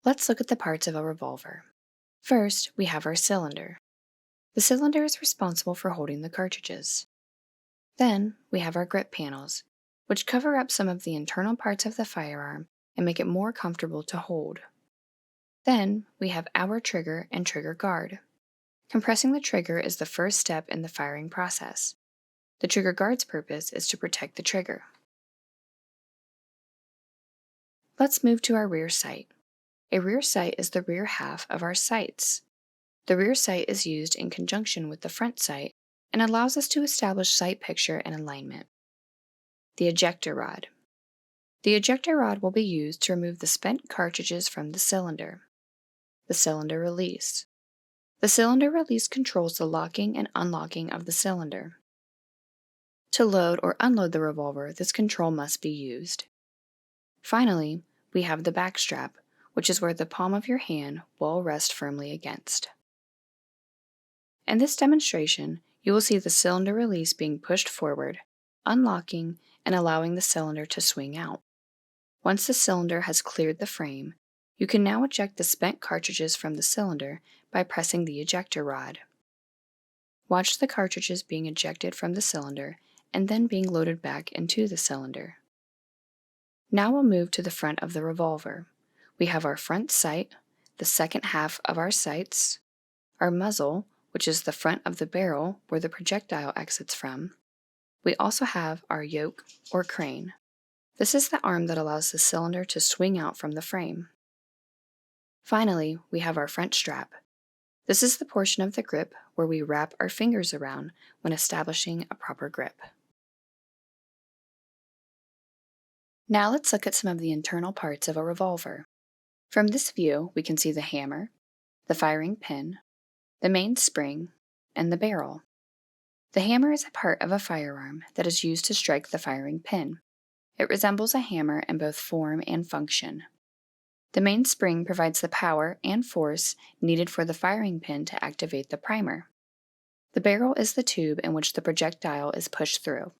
Let's look at the parts of a revolver. First, we have our cylinder. The cylinder is responsible for holding the cartridges. Then, we have our grip panels, which cover up some of the internal parts of the firearm and make it more comfortable to hold. Then, we have our trigger and trigger guard. Compressing the trigger is the first step in the firing process. The trigger guard's purpose is to protect the trigger. Let's move to our rear sight. A rear sight is the rear half of our sights. The rear sight is used in conjunction with the front sight and allows us to establish sight picture and alignment. The ejector rod. The ejector rod will be used to remove the spent cartridges from the cylinder. The cylinder release. The cylinder release controls the locking and unlocking of the cylinder. To load or unload the revolver, this control must be used. Finally, we have the back strap, which is where the palm of your hand will rest firmly against. In this demonstration, you will see the cylinder release being pushed forward, unlocking, and allowing the cylinder to swing out. Once the cylinder has cleared the frame, you can now eject the spent cartridges from the cylinder by pressing the ejector rod. Watch the cartridges being ejected from the cylinder and then being loaded back into the cylinder. Now we'll move to the front of the revolver. We have our front sight, the second half of our sights, our muzzle, which is the front of the barrel where the projectile exits from. We also have our yoke or crane. This is the arm that allows the cylinder to swing out from the frame. Finally, we have our front strap. This is the portion of the grip where we wrap our fingers around when establishing a proper grip. Now let's look at some of the internal parts of a revolver. From this view, we can see the hammer, the firing pin, the main spring, and the barrel. The hammer is a part of a firearm that is used to strike the firing pin. It resembles a hammer in both form and function. The main spring provides the power and force needed for the firing pin to activate the primer. The barrel is the tube in which the projectile is pushed through.